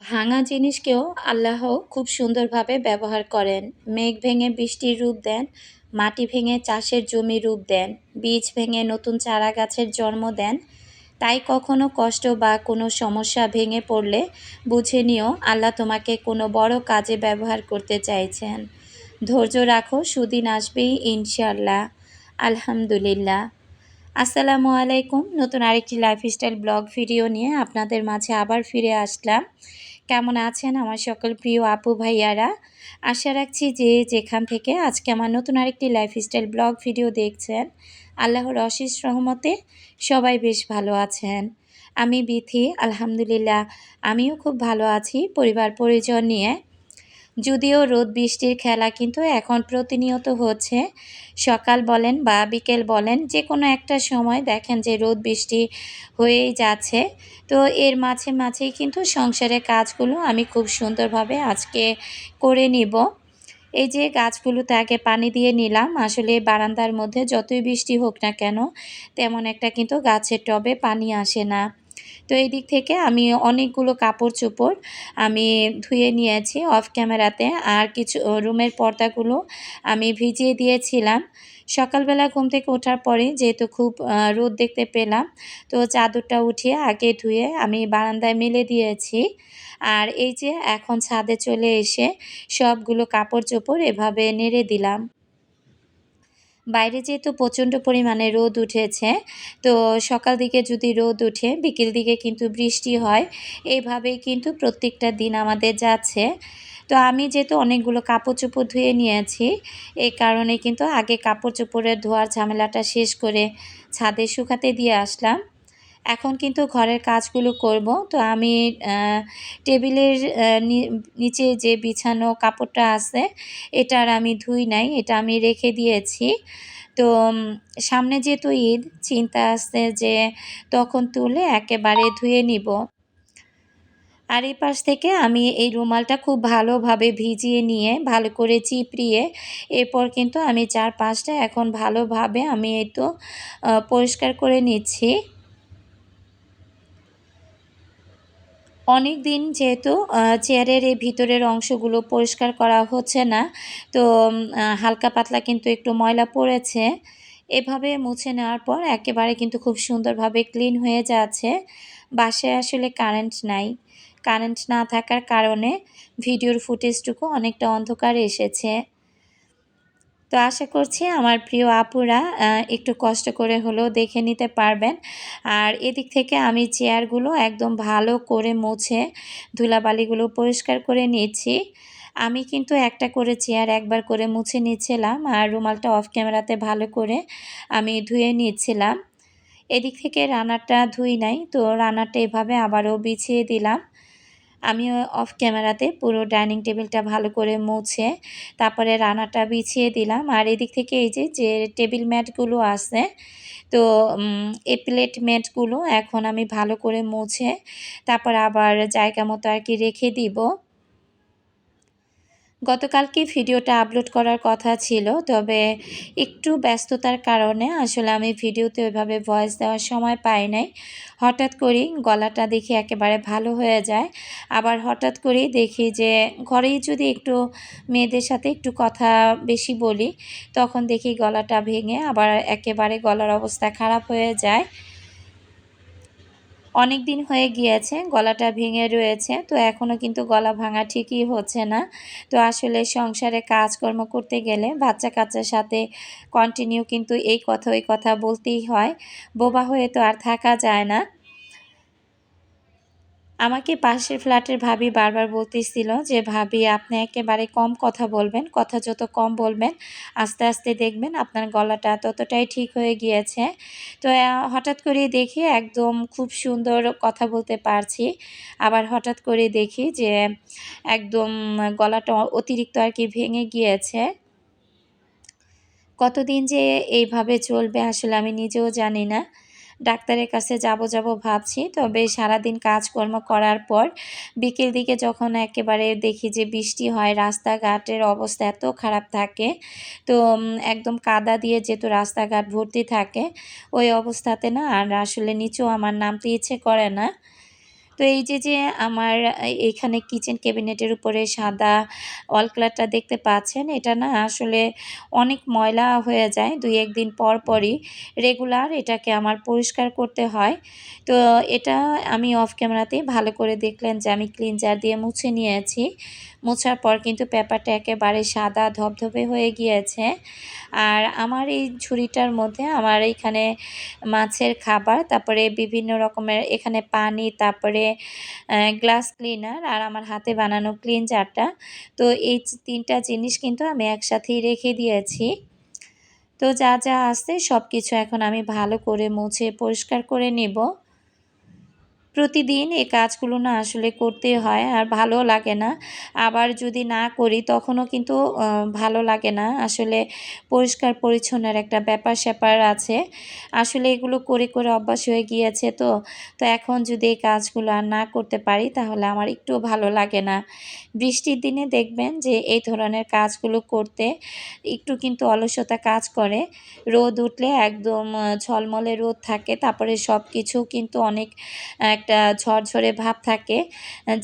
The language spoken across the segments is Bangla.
ভাঙা জিনিসকেও আল্লাহ খুব সুন্দরভাবে ব্যবহার করেন। মেঘ ভেঙে বৃষ্টির রূপ দেন, মাটি ভেঙে চাষের জমি রূপ দেন, বীজ ভেঙে নতুন চারা গাছের জন্ম দেন। তাই কখনো কষ্ট বা কোনো সমস্যা ভেঙে পড়লে বুঝে নিও আল্লাহ তোমাকে কোনো বড় কাজে ব্যবহার করতে চাইছেন। ধৈর্য রাখো, সুদিন আসবেই ইনশাআল্লাহ। আলহামদুলিল্লাহ। আসসালামু আলাইকুম। নতুন আরেকটি লাইফস্টাইল ব্লগ ভিডিও নিয়ে আপনাদের মাঝে আবার ফিরে আসলাম। কেমন আছেন আমার সকল প্রিয় আপু ভাইয়ারা? আশা রাখছি যে যেখান থেকে আজকে আমার নতুন আরেকটি লাইফস্টাইল ব্লগ ভিডিও দেখছেন, আল্লাহর অশেষ রহমতে সবাই বেশ ভালো আছেন। আমি বিথি, আলহামদুলিল্লাহ আমিও খুব ভালো আছি পরিবার পরিজন নিয়ে। যদিও রোদ বৃষ্টির খেলা কিন্তু এখন প্রতিনিয়ত হচ্ছে। সকাল বলেন বা বিকেল বলেন যে কোনো একটা সময় দেখেন যে রোদ বৃষ্টি হয়েই যাচ্ছে। তো এর মাঝে মাঝেই কিন্তু সংসারের কাজগুলো আমি খুব সুন্দরভাবে আজকে করে নিব। এই যে গাছগুলোতে আগে পানি দিয়ে নিলাম। আসলে বারান্দার মধ্যে যতই বৃষ্টি হোক না কেন তেমন একটা কিন্তু গাছের টবে পানি আসে না। তো এই দিক থেকে আমি অনেকগুলো কাপড়-চোপড় আমি ধুয়ে নিয়েছি অফ ক্যামেরাতে। আর কিছু রুমের পর্দাগুলো আমি ভিজিয়ে দিয়েছিলাম। সকালবেলা ঘুম থেকে ওঠার পরে যেহেতু খুব রোদ দেখতে পেলাম, তো চাদরটা উঠিয়ে আগে ধুয়ে আমি বারান্দায় মেলে দিয়েছি। আর এই যে এখন ছাদে চলে এসে সবগুলো কাপড়-চোপড় এভাবে নেড়ে দিলাম। বাইরে যেহেতু প্রচণ্ড পরিমাণে রোদ উঠেছে, তো সকাল দিকে যদি রোদ উঠে বিকেল দিকে কিন্তু বৃষ্টি হয়। এইভাবেই কিন্তু প্রত্যেকটা দিন আমাদের যাচ্ছে। তো আমি যেহেতু অনেকগুলো কাপড়-চোপড় ধুয়ে নিয়েছি, এই কারণে কিন্তু আগে কাপড়-চোপড়ের ধোয়ার ঝামেলাটা শেষ করে ছাদে শুকাতে দিয়ে আসলাম। এখন কিন্তু ঘরের কাজগুলো করব। তো আমি টেবিলের নিচে যে বিছানো কাপড়টা আছে এটা আর আমি ধুই নাই, এটা আমি রেখে দিয়েছি। তো সামনে যেহেতু ঈদ, চিন্তা আছে যে তখন তুলে একেবারে ধুয়ে নিব। আর এই পাশ থেকে আমি এই রুমালটা খুব ভালোভাবে ভিজিয়ে নিয়ে ভালো করে চিপড়িয়ে এরপর কিন্তু আমি চারপাশটা এখন ভালোভাবে আমি এই তো পরিষ্কার করে নিচ্ছি। অনেক দিন যেহেতু চেয়ারের এই ভিতরের অংশগুলো পরিষ্কার করা হচ্ছে না, তো হালকা পাতলা কিন্তু একটু ময়লা পড়েছে। এভাবে মুছে নেওয়ার পর একেবারে কিন্তু খুব সুন্দরভাবে ক্লিন হয়ে যাচ্ছে। বাসায় আসলে কারেন্ট নাই। কারেন্ট না থাকার কারণে ভিডিওর ফুটেজটুকু অনেকটা অন্ধকার এসেছে। তো আশা করছি আমার প্রিয় আপুরা একটু কষ্ট করে হলেও দেখে নিতে পারবেন। আর এদিক থেকে আমি চেয়ারগুলো একদম ভালো করে মুছে ধুলাবালিগুলো পরিষ্কার করে নিচ্ছি। আমি কিন্তু একটা করে চেয়ার একবার করে মুছে নিচ্ছিলাম আর রুমালটা অফ ক্যামেরাতে ভালো করে আমি ধুয়ে নিচ্ছিলাম। এদিক থেকে রানারটা ধুই নাই, তো রানারটা এভাবে আবারও বিছিয়ে দিলাম। আমি অফ ক্যামেরাতে পুরো ডাইনিং টেবিলটা ভালো করে মুছে তারপরে রানাটা বিছিয়ে দিলাম। আর এদিক থেকে এই যে টেবিল ম্যাটগুলো আছে, তো এই প্লেট ম্যাটগুলো এখন আমি ভালো করে মুছে তারপর আবার জায়গা মতো আর কি রেখে দিব। গতকালকে ভিডিওটা আপলোড করার কথা ছিল, তবে একটু ব্যস্ততার কারণে আসলে আমি ভিডিওতে ওইভাবে ভয়েস দেওয়ার সময় পাই নাই। হঠাৎ করেই গলাটা দেখি একেবারে ভালো হয়ে যায়, আবার হঠাৎ করেই দেখি যে ঘরেই যদি একটু মেয়েদের সাথে একটু কথা বেশি বলি, তখন দেখি গলাটা ভেঙে আবার একেবারে গলার অবস্থা খারাপ হয়ে যায়। অনেক দিন হয়ে গিয়েছে, গলাটা ভেঙে রয়েছে, তো এখনও কিন্তু গলা ভাঙা ঠিকই হচ্ছে না। তো আসলে সংসারে কাজকর্ম করতে গেলে বাচ্চা কাচ্চার সাথে কন্টিনিউ কিন্তু এই কথা ওই কথা বলতেই হয়। বোবা হয়ে তো আর থাকা যায় না। আমাকে পাশের ফ্ল্যাটের ভাবি বারবার বলতেছিল যে, "ভাবি আপনি একেবারে কম কথা বলবেন। কথা যত কম বলবেন, আস্তে, আস্তে দেখবেন আপনার গলাটা ততটাই ঠিক হয়ে গিয়েছে।" তো হঠাৎ করেই দেখি একদম খুব সুন্দর কথা বলতে পারছি। আবার হঠাৎ করে দেখি যে একদম গলাটা অতিরিক্ত আর কি ভেঙে গিয়েছে। কতদিন যে এইভাবে চলবে আসলে আমি নিজেও জানি না। ডাক্তারের কাছে যাব ভাবছি। তবে সারাদিন কাজকর্ম করার পর বিকেল দিকে যখন একেবারে দেখি যে বৃষ্টি হয়, রাস্তাঘাটের অবস্থা এত খারাপ থাকে। তো একদম কাদা দিয়ে যেহেতু রাস্তাঘাট ভর্তি থাকে, ওই অবস্থাতে না আর আসলে নিচেও আমার নামতে ইচ্ছে করে না। তো এই যে আমার এইখানে কিচেন ক্যাবিনেটের উপরে সাদা ওয়াল ক্লথটা দেখতে পাচ্ছেন, এটা না আসলে অনেক ময়লা হয়ে যায় ২-১ দিন পর পরই। রেগুলার এটাকে আমার পরিষ্কার করতে হয়। তো এটা আমি অফ ক্যামেরাতেই ভালো করে দেখলেন যে আমি ক্লিনজার দিয়ে মুছে নিয়েছি। মোছার পর কিন্তু পেপারটা একেবারে সাদা ধবধবে হয়ে গিয়েছে। আর আমার এই ঝুড়িটার মধ্যে আমার এইখানে মাছের খাবার, তারপরে বিভিন্ন রকমের এখানে পানি, তারপরে গ্লাস ক্লিনার আর আমার হাতে বানানো ক্লিনজারটা। তো এই ৩ টা জিনিস কিন্তু আমি একসাথেই রেখে দিয়েছি। তো যা আছে সবকিছু এখন আমি ভালো করে মুছে পরিষ্কার করে নিব। প্রতিদিন এই কাজগুলো না আসলে করতে হয় আর ভালোও লাগে না। আবার যদি না করি তখনও কিন্তু ভালো লাগে না। আসলে পরিষ্কার পরিচ্ছন্নের একটা ব্যাপার-স্যাপার আছে। আসলে এগুলো করে অভ্যাস হয়ে গিয়েছে তো। তো এখন যদি এই কাজগুলো আর না করতে পারি তাহলে আমার একটুও ভালো লাগে না। বৃষ্টির দিনে দেখবেন যে এই ধরনের কাজগুলো করতে একটু কিন্তু অলসতা কাজ করে। রোদ উঠলে একদম ঝলমলে রোদ থাকে। তারপরে সবকিছু কিন্তু অনেক একটা ঝরঝরে ভাব থাকে।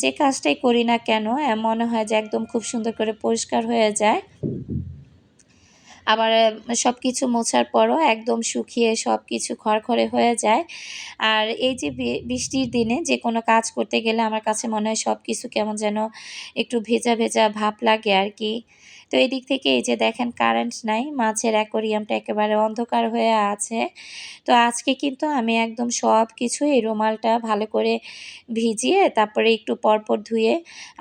যে কাজটাই করি না কেন মনে হয় যে একদম খুব সুন্দর করে পরিষ্কার হয়ে যায়। আবার সবকিছু মোছার পরও একদম শুকিয়ে সবকিছু খড়খড়ে হয়ে যায়। আর এই যে বৃষ্টির দিনে যেকোনো কাজ করতে গেলে আমার কাছে মনে হয় সবকিছু কেমন যেন একটু ভেজা ভাব লাগে আরকি। তো এদিক থেকে এই যে দেখেন কারেন্ট নাই, মাছের অ্যাকোয়ারিয়ামটা একেবারে অন্ধকার হয়ে আছে। তো আজকে কিন্তু আমি একদম সবকিছু এই রুমালটা ভালো করে ভিজিয়ে তারপরে একটু পরপর ধুয়ে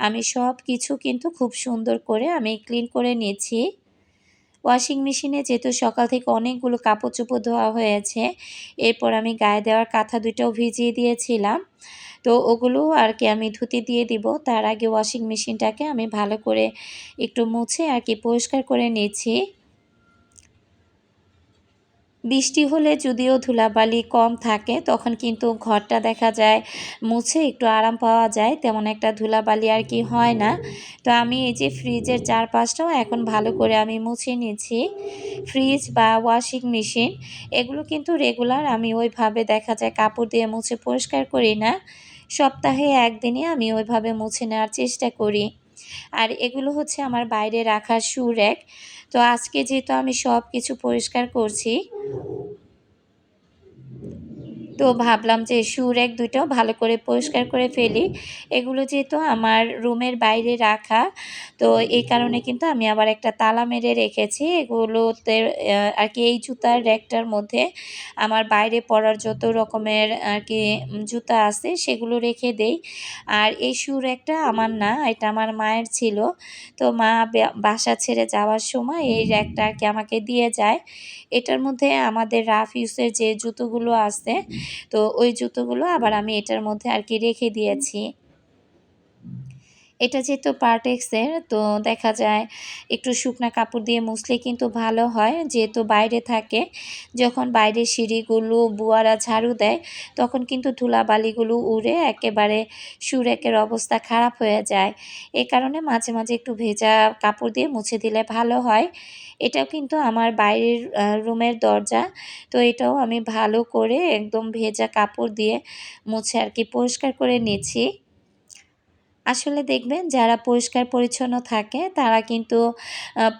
আমি সবকিছু কিন্তু খুব সুন্দর করে আমি ক্লিন করে নিয়েছি। ওয়াশিং মেশিনে যেহেতু সকাল থেকে অনেকগুলো কাপড়-চোপড় ধোয়া হয়েছে, এরপর আমি গায়ে দেওয়ার কাঁথা ২ টাও ভিজিয়ে দিয়েছিলাম। তো ওগুলোও আরকি আমি ধুতে দিয়ে দিব। তার আগে ওয়াশিং মেশিনটাকে আমি ভালো করে একটু মুছে আরকি পরিষ্কার করে নিচ্ছি। বৃষ্টি হলে যদিও ধুলাবালি কম থাকে তখন কিন্তু ঘরটা দেখা যায় মুছে একটু আরাম পাওয়া যায়, তেমন একটা ধুলাবালি আর কি হয় না। তো আমি এই যে ফ্রিজের চারপাশটাও এখন ভালো করে আমি মুছে নিচ্ছি। ফ্রিজ বা ওয়াশিং মেশিন এগুলো কিন্তু রেগুলার আমি ওইভাবে দেখা যায় কাপড় দিয়ে মুছে পরিষ্কার করি না। সপ্তাহে ১ দিনই আমি ওইভাবে মুছে নেওয়ার চেষ্টা করি। আর এগুলো হচ্ছে আমার বাইরে রাখার শু র‍্যাক। তো আজকে যেহেতু আমি সবকিছু পরিষ্কার করছি, তো ভাবলাম যে শু র‍্যাক ২ টাও ভালো করে পরিষ্কার করে ফেলি। এগুলো যেহেতু আমার রুমের বাইরে রাখা, তো এই কারণে কিন্তু আমি আবার একটা তালা মেরে রেখেছি। এগুলোতে আরকি এই জুতার র‍্যাকটার মধ্যে আমার বাইরে পরার যত রকমের আরকি জুতা আছে সেগুলো রেখে দেই। আর এই শু র‍্যাকটা আমার না, এটা আমার মায়ের ছিল। তো মা বাসা ছেড়ে যাওয়ার সময় এই র‍্যাকটা আরকি আমাকে দিয়ে যায়। এটার মধ্যে আমাদের রাফ ইউজের যে জুতোগুলো আছে, তো ওই জুতোগুলো আবার আমি এটার মধ্যে আরকি রেখে দিয়েছি। এটা যেহেতু পার্টেক্সের, তো দেখা যায় একটু শুকনা কাপড় দিয়ে মুছলে কিন্তু ভালো হয়। যেহেতু বাইরে থাকে, যখন বাইরের সিঁড়িগুলো বুয়ারা ঝাড়ু দেয় তখন কিন্তু ধুলাবালিগুলো উড়ে একেবারে শু র‍্যাকের অবস্থা খারাপ হয়ে যায়। এ কারণে মাঝে একটু ভেজা কাপড় দিয়ে মুছে দিলে ভালো হয়। এটাও কিন্তু আমার বাইরের রুমের দরজা। তো এটাও আমি ভালো করে একদম ভেজা কাপড় দিয়ে মুছে আরকি পরিষ্কার করে নিচ্ছি। আসলে দেখবেন যারা পরিষ্কার পরিচ্ছন্ন থাকে তারা কিন্তু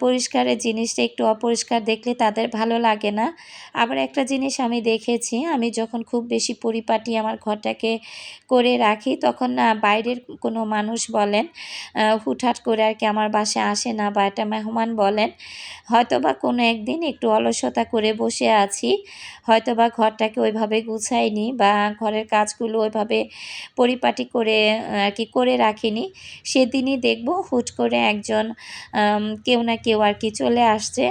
পরিষ্কারের জিনিসটা একটু অপরিষ্কার দেখলে তাদের ভালো লাগে না। আবার একটা জিনিস আমি দেখেছি, আমি যখন খুব বেশি পরিপাটি আমার ঘরটাকে করে রাখি তখন না বাইরের কোনো মানুষ বলেন হুটহাট করে আরকি আমার বাসায় আসে না, বা একটা মেহমান বলেন, হয়তোবা কোনো একদিন একটু অলসতা করে বসে আছি, হয়তোবা ঘরটাকে ওইভাবে গুছাইনি বা ঘরের কাজগুলো ওইভাবে পরিপাটি করে আরকি করে রাখিনি। সেদিনই দেখব হুট করে একজন কেউ না কেউ আরকি চলে আসছে।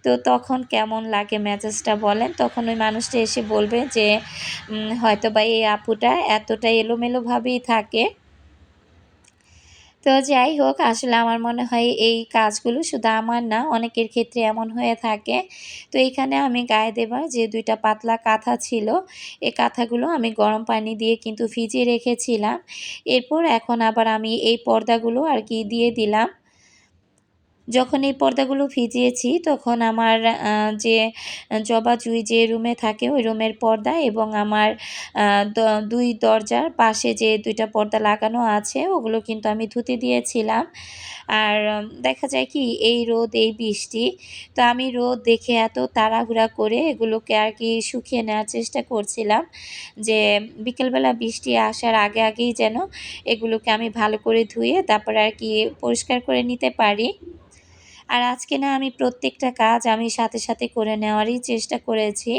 তো তখন কেমন লাগে মেজাজটা বলেন? তখন ওই মানুষটা এসে বলবে যে হয়তোবা এই আপুটা এতটা এলোমেলোভাবেই থাকে। তো যাই হোক, আসলে আমার মনে হয় এই কাজগুলো শুধু আমার না, অনেকের ক্ষেত্রে এমন হয়ে থাকে। তো এইখানে আমি গায়ে দেবার যে ২ টা পাতলা কাঁথা ছিল, এই কাঁথাগুলো আমি গরম পানি দিয়ে কিন্তু ভিজিয়ে রেখেছিলাম। এরপর এখন আবার আমি এই পর্দাগুলো আরকি দিয়ে দিলাম। যখন এই পর্দাগুলো ভিজিয়েছি তখন আমার যে জবা জুঁই যে রুমে থাকে ওই রুমের পর্দা এবং আমার আ দ ২ দরজার পাশে যে ২ টা পর্দা লাগানো আছে ওগুলো কিন্তু আমি ধুতে দিয়েছিলাম। আর দেখা যায় কি এই রোদ, এই বৃষ্টি, তো আমি রোদ দেখে এত তাড়াহুড়া করে এগুলোকে আর কি শুকিয়ে নেওয়ার চেষ্টা করছিলাম যে বিকেলবেলা বৃষ্টি আসার আগেই যেন এগুলোকে আমি ভালো করে ধুয়ে তারপরে আর কি পরিষ্কার করে নিতে পারি। আর আজকে না আমি প্রত্যেকটা কাজ আমি সাথে করে নেওয়ারই চেষ্টা করেছি।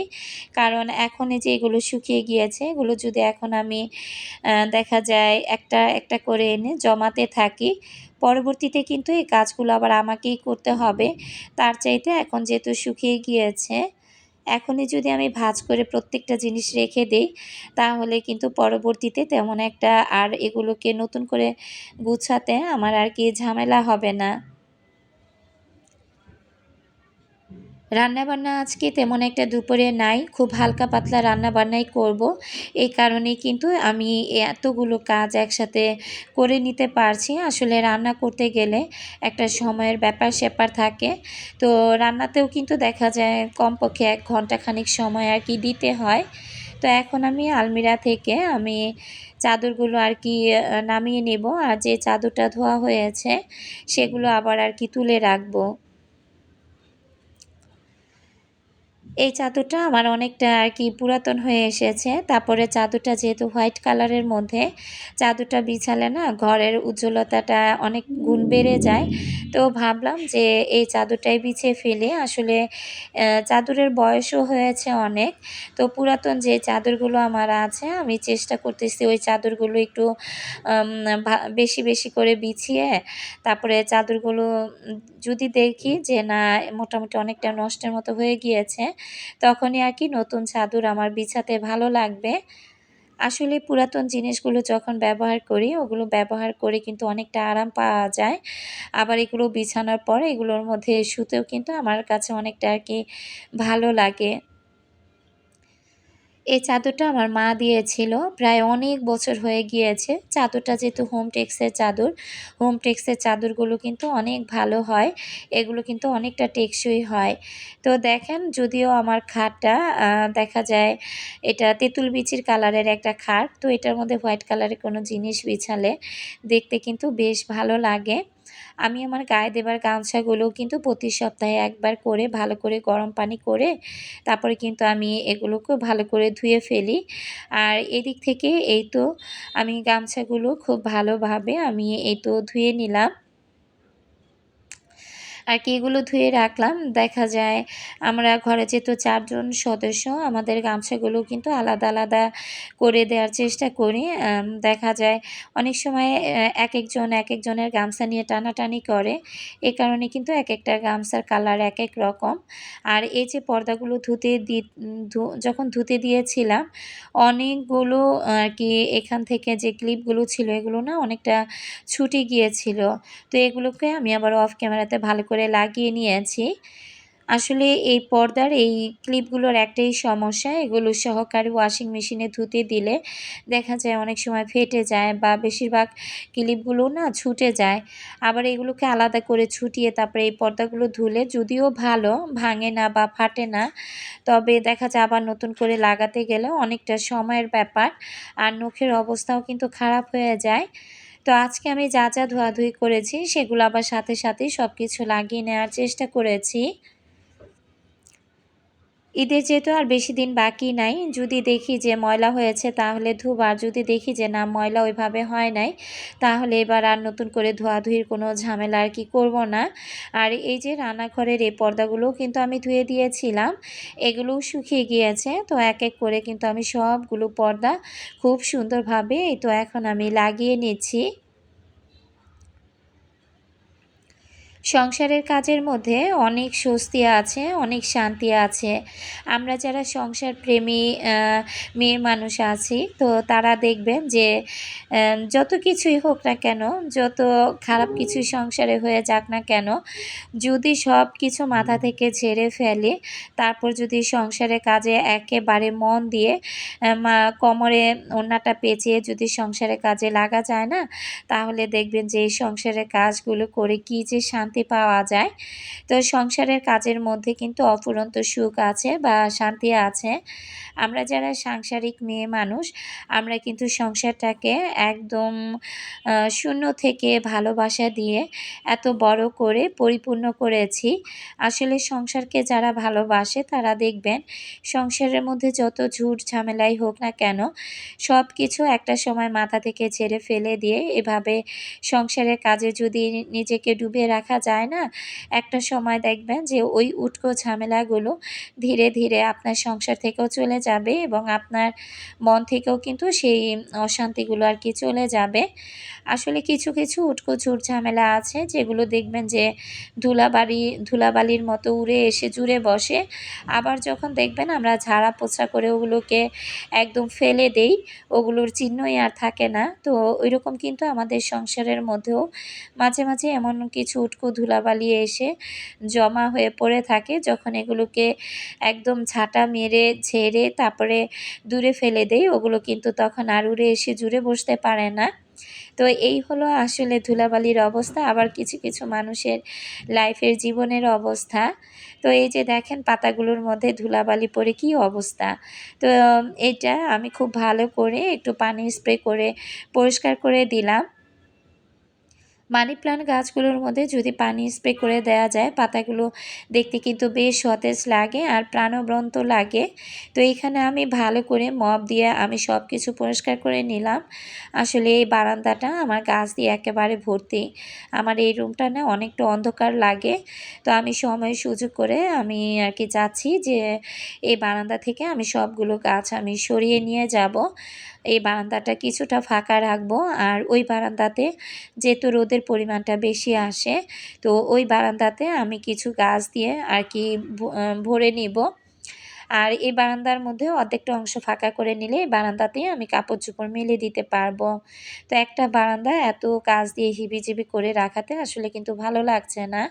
কারণ এখন এই যে এগুলো শুকিয়ে গিয়েছে, এগুলো যদি এখন আমি দেখা যায় একটা করে এনে জমাতে থাকি, পরবর্তীতে কিন্তু এই কাজগুলো আবার আমাকেই করতে হবে। তার চাইতে এখন যেহেতু শুকিয়ে গিয়েছে, এখনই যদি আমি ভাঁজ করে প্রত্যেকটা জিনিস রেখে দেই, তাহলে কিন্তু পরবর্তীতে তেমন একটা আর এগুলোকে নতুন করে গুছাতে আমার আর কি ঝামেলা হবে না। রান্নাবান্না আজকে তেমন একটা দুপুরে নাই। খুব হালকা পাতলা রান্নাবান্নাই করব। এই কারণেই কিন্তু আমি এতগুলো কাজ একসাথে করে নিতে পারছি। আসলে রান্না করতে গেলে একটা সময়ের ব্যাপার-স্যাপার থাকে। তো রান্নাতেও কিন্তু দেখা যায় কমপক্ষে ১ ঘন্টা খানিক সময় আর কি দিতে হয়। তো এখন আমি আলমিরা থেকে আমি চাদরগুলো আর কি নামিয়ে নেব। আর যে চাদরটা ধোয়া হয়েছে সেগুলো আবার আর কি তুলে রাখবো। এই চাদরটা আমার অনেকটা আর কি পুরাতন হয়ে এসেছে। তারপরে চাদরটা যেহেতু হোয়াইট কালারের মধ্যে, চাদরটা বিছালে না ঘরের উজ্জ্বলতাটা অনেক গুণ বেড়ে যায়। তো ভাবলাম যে এই চাদরটাই বিছিয়ে ফেলি। আসলে চাদরের বয়সও হয়েছে অনেক। তো পুরাতন যে চাদরগুলো আমার আছে আমি চেষ্টা করতেছি ওই চাদরগুলো একটু আম বেশি করে বিছিয়ে তারপরে চাদরগুলো যদি দেখি যে না মোটামুটি অনেকটা নষ্টের মতো হয়ে গিয়েছে, তখনই আর কি নতুন চাদর আমার বিছাতে ভালো লাগবে। আসলে পুরাতন জিনিসগুলো যখন ব্যবহার করি, ওগুলো ব্যবহার করে কিন্তু অনেকটা আরাম পাওয়া যায়। আবার এগুলো বিছানোর পর এগুলোর মধ্যে শুতেও কিন্তু আমার কাছে অনেকটা আর কি ভালো লাগে। এই চাদরটা আমার মা দিয়েছিল। প্রায় অনেক বছর হয়ে গিয়েছে। চাদরটা যেহেতু হোমটেক্সের চাদর, হোমটেক্সের চাদরগুলো কিন্তু অনেক ভালো হয়। এগুলো কিন্তু অনেকটা টেকসই হয়। তো দেখেন যদিও আমার খাটটা দেখা যায় এটা তেঁতুল বিচির কালারের একটা খাট। তো এটার মধ্যে হোয়াইট কালারের কোনো জিনিস বিছালে দেখতে কিন্তু বেশ ভালো লাগে। আমি আমার গায়ে দেবার গামছাগুলোও কিন্তু প্রতি সপ্তাহে ১ বার করে ভালো করে গরম পানি করে তারপরে কিন্তু আমি এগুলোকেও ভালো করে ধুয়ে ফেলি। আর এদিক থেকে এই তো আমি গামছাগুলো খুব ভালোভাবে আমি এই তো ধুয়ে নিলাম। আর কি এগুলো ধুয়ে রাখলাম। দেখা যায় আমরা ঘরে যেহেতু ৪ জন সদস্য আমাদের গামছাগুলো কিন্তু আলাদা করে দেওয়ার চেষ্টা করি। দেখা যায় অনেক সময় একেকজনের গামছা নিয়ে টানাটানি করে। এ কারণে কিন্তু একেকটা গামছার কালার একেক রকম। আর এই যে পর্দাগুলো ধুতে দি ধু যখন ধুতে দিয়েছিলাম অনেকগুলো আরকি এখান থেকে যে ক্লিপগুলো ছিল এগুলো না অনেকটা ছুটে গিয়েছিল। তো এগুলোকে আমি আবার অফ ক্যামেরাতে ভালো করে লাগিয়ে নিয়েছি। আসলে এই পর্দার এই ক্লিপগুলোর একটাই সমস্যা, এগুলো সহকারে ওয়াশিং মেশিনে ধুতে দিলে দেখা যায় অনেক সময় ফেটে যায় বা বেশিরভাগ ক্লিপগুলো না ছুটে যায়। আবার এগুলোকে আলাদা করে ছুটিয়ে তারপরে এই পর্দাগুলো ধুলে যদিও ভালো, ভাঙে না বা ফাটে না, তবে দেখা যায় আবার নতুন করে লাগাতে গেলেও অনেকটা সময়ের ব্যাপার। আর নখের অবস্থাও কিন্তু খারাপ হয়ে যায়। তো আজকে আমি যা ধোয়াধুয়ি করেছি সেগুলো আবার সাথেই সবকিছু লাগিয়ে নেওয়ার চেষ্টা করেছি। ঈদের যেহেতু আর বেশি দিন বাকি নাই, যদি দেখি যে ময়লা হয়েছে তাহলে ধুবো, আর যদি দেখি যে না ময়লা ওইভাবে হয় নাই, তাহলে এবার আর নতুন করে ধোয়াধুয়ির কোনো ঝামেলা আর কি করব না। আর এই যে রান্নাঘরের এই পর্দাগুলোও কিন্তু আমি ধুয়ে দিয়েছিলাম, এগুলোও শুকিয়ে গিয়েছে। তো এক করে কিন্তু আমি সবগুলো পর্দা খুব সুন্দরভাবে এই তো এখন আমি লাগিয়ে নিচ্ছি। সংসারের কাজের মধ্যে অনেক স্বস্তি আছে, অনেক শান্তি আছে। আমরা যারা সংসার প্রেমী মেয়ে মানুষ আছি, তো তারা দেখবেন যে যত কিছুই হোক না কেন, যত খারাপ কিছুই সংসারে হয়ে যাক না কেন, যদি সব কিছু মাথা থেকে ঝেড়ে ফেলি, তারপর যদি সংসারের কাজে একেবারে মন দিয়ে কোমরে ওড়নাটা পেঁচিয়ে যদি সংসারের কাজে লাগা যায় না, তাহলে দেখবেন যে এই সংসারের কাজগুলো করে কী যে শান্তি শান্তি পাওয়া যায়। তো সংসারের কাজের মধ্যে কিন্তু অফুরন্ত সুখ আছে বা শান্তি আছে। আমরা যারা সাংসারিক মেয়ে মানুষ, আমরা কিন্তু সংসারটাকে একদম শূন্য থেকে ভালোবাসা দিয়ে এত বড় করে পরিপূর্ণ করেছি। আসলে সংসারকে যারা ভালোবাসে তারা দেখবেন সংসারের মধ্যে যত ঝুট ঝামেলাই হোক না কেন, সবকিছু একটা সময় মাথা থেকে ঝেড়ে ফেলে দিয়ে এভাবে সংসারের কাজে যদি নিজেকে ডুবিয়ে রাখা যায় না, একটা সময় দেখবেন যে ওই উটকো ঝামেলাগুলো ধীরে ধীরে আপনার সংসার থেকেও চলে যাবে এবং আপনার মন থেকেও কিন্তু সেই অশান্তিগুলো আর কি চলে যাবে। আসলে কিছু কিছু উটকো ঝুট ঝামেলা আছে যেগুলো দেখবেন যে ধুলাবালির মতো উড়ে এসে জুড়ে বসে। আবার যখন দেখবেন আমরা ঝাড়া পোছা করে ওগুলোকে একদম ফেলে দেই, ওগুলোর চিহ্নই আর থাকে না। তো ওইরকম কিন্তু আমাদের সংসারের মধ্যেও মাঝে মাঝে এমন কিছু উটকো ধুলাবালি এসে জমা হয়ে পড়ে থাকে, যখন এগুলোকে একদম ঝাঁটা মেরে ঝেড়ে তারপরে দূরে ফেলে দেই, ওগুলো কিন্তু তখন আর উড়ে এসে জুড়ে বসতে পারে না। তো এই হলো আসলে ধুলাবালির অবস্থা। আবার কিছু কিছু মানুষের লাইফের জীবনের অবস্থা। তো এই যে দেখেন পাতাগুলোর মধ্যে ধুলাবালি পড়ে কী অবস্থা। তো এইটা আমি খুব ভালো করে একটু পানি স্প্রে করে পরিষ্কার করে দিলাম। মানি প্লান্ট গাছগুলোর মধ্যে যদি পানি স্প্রে করে দেওয়া যায়, পাতাগুলো দেখতে কিন্তু বেশ সতেজ লাগে আর প্রাণবন্ত লাগে। তো এইখানে আমি ভালো করে মপ দিয়ে আমি সব কিছু পরিষ্কার করে নিলাম। আসলে এই বারান্দাটা আমার গাছ দিয়ে একেবারে ভর্তি। আমার এই রুমটা না অনেকটা অন্ধকার লাগে। তো আমি সময় সুযোগ করে আমি আর কি যাচ্ছি যে এই বারান্দা থেকে আমি সবগুলো গাছ আমি সরিয়ে নিয়ে যাব। এই বারান্দাটা কিছুটা ফাঁকা রাখবো, আর ওই বারান্দাতে যেহেতু রোদের পরিমাণটা বেশি আসে, তো ওই বারান্দাতে আমি কিছু গাছ দিয়ে আর কি ভরে নিব। আর এই বারান্দার মধ্যে অর্ধেকটা অংশ ফাঁকা করে নিলে এই বারান্দাতেই আমি কাপড় চোপড় মেলে দিতে পারবো। তো একটা বারান্দা এত কাজ দিয়ে হিবিজিবি করে রাখাতে আসলে কিন্তু ভালো লাগছে না।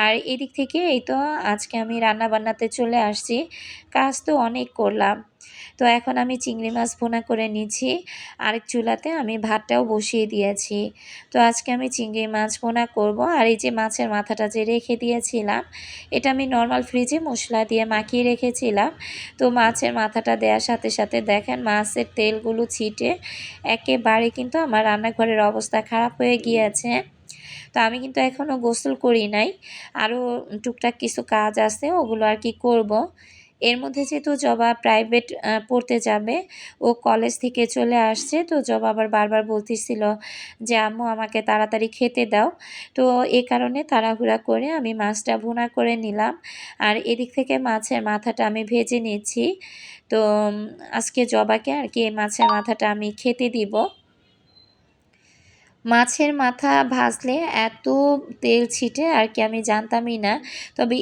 আর এদিক থেকে এই তো আজকে আমি রান্না বান্নাতে চলে আসছি। কাজ তো অনেক করলাম। তো এখন আমি চিংড়ি মাছ ভুনা করে নিচ্ছি। আরেক চুলাতে আমি ভাতটাও বসিয়ে দিয়েছি। তো আজকে আমি চিংড়ি মাছ ভুনা করব। আর এই যে মাছের মাথাটা যে রেখে দিয়েছিলাম, এটা আমি নর্মাল ফ্রিজে মশলা দিয়ে মাখিয়ে রেখেছিলাম। তো মাছের মাথাটা দেওয়ার সাথে সাথে দেখেন মাছের তেলগুলো ছিটে একেবারে কিন্তু আমার রান্নাঘরের অবস্থা খারাপ হয়ে গিয়েছে। তো আমি কিন্তু এখনও গোসল করি নাই। আরও টুকটাক কিছু কাজ আছে, ওগুলো আর কি করব। এর মধ্যে যেহেতু জবা প্রাইভেট পড়তে যাবে, ও কলেজ থেকে চলে আসছে। তো জবা আবার বারবার বলতেছিল যে আম্মু আমাকে তাড়াতাড়ি খেতে দাও। তো এই কারণে তাড়াহুড়া করে আমি মাছটা ভুনা করে নিলাম। আর এদিক থেকে মাছের মাথাটা আমি ভেজে নিচ্ছি। তো আজকে জবাকে আর কি এই মাছের মাথাটা আমি খেতে দিব। মাছের মাথা ভাজলে এত তেল ছিটে আর কি আমি জানতামই না। তবে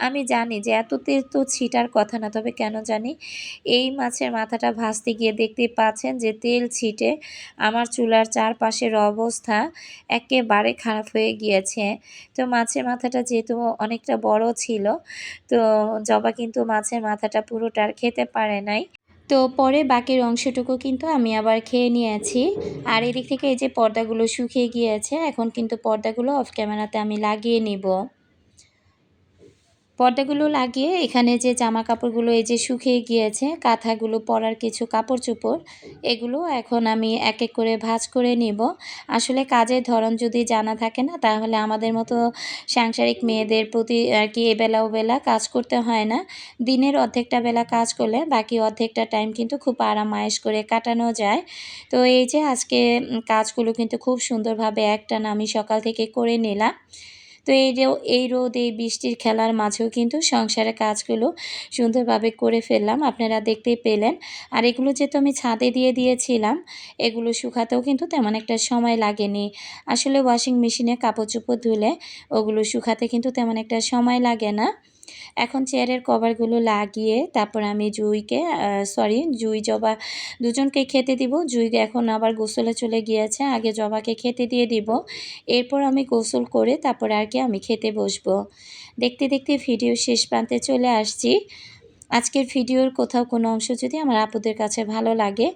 আমি জানি যে এত তেল তো ছিটার কথা না, তবে কেন জানি এই মাছের মাথাটা ভাজতে গিয়ে দেখতেই পাচ্ছেন যে তেল ছিটে আমার চুলার চারপাশের অবস্থা একেবারে খারাপ হয়ে গিয়েছে। তো মাছের মাথাটা যেহেতু অনেকটা বড় ছিল, তো জবা কিন্তু মাছের মাথাটা পুরোটা আর খেতে পারে নাই। তো পরে বাকির অংশটুকু কিন্তু আমি আবার খেয়ে নিয়েছি। আর এদিক থেকে এই যে পর্দাগুলো শুকিয়ে গিয়েছে, এখন কিন্তু পর্দাগুলো অফ ক্যামেরাতে আমি লাগিয়ে নিব। পর্দাগুলো লাগিয়ে এখানে যে জামা কাপড়গুলো এই যে শুকিয়ে গিয়েছে, কাঁথাগুলো পরার কিছু কাপড় চোপড়, এগুলো এখন আমি এক এক করে ভাঁজ করে নিব। আসলে কাজের ধরন যদি জানা থাকে না, তাহলে আমাদের মতো সাংসারিক মেয়েদের প্রতি আর কি এবেলা ওবেলা কাজ করতে হয় না। দিনের অর্ধেকটা বেলা কাজ করলে বাকি অর্ধেকটা টাইম কিন্তু খুব আরাম আয়েশ করে কাটানো যায়। তো এই যে আজকে কাজগুলো কিন্তু খুব সুন্দরভাবে একটানা আমি সকাল থেকে করে নিলাম। তো এই রোদ এই বৃষ্টির খেলার মাঝেও কিন্তু সংসারের কাজগুলো সুন্দরভাবে করে ফেললাম, আপনারা দেখতেই পেলেন। আর এগুলো যেহেতু আমি ছাদে দিয়ে দিয়েছিলাম, এগুলো শুকাতেও কিন্তু তেমন একটা সময় লাগেনি। আসলে ওয়াশিং মেশিনে কাপড় চোপড় ধুলে ওগুলো শুকাতে কিন্তু তেমন একটা সময় লাগে না। এখন চেয়ারের কভারগুলো লাগিয়ে তারপর আমি জুই জবা দুজনকে খেতে দিব। জুই এখন আবার গোসলে চলে গিয়েছে, আগে জবাকে খেতে দিয়ে দিব। এরপর আমি গোসল করে তারপর আর কি আমি খেতে বসবো। দেখতে দেখতে ভিডিও শেষ প্রান্তে চলে আসছি। আজকের ভিডিওর কোথাও কোনো অংশ যদি আমার আপুদের কাছে ভালো লাগে,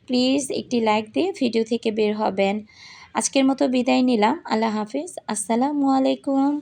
প্লিজ একটি লাইক দিয়ে ভিডিও থেকে বের হবেন। আজকের মতো বিদায় নিলাম। আল্লাহ হাফিজ। আসসালামু আলাইকুম।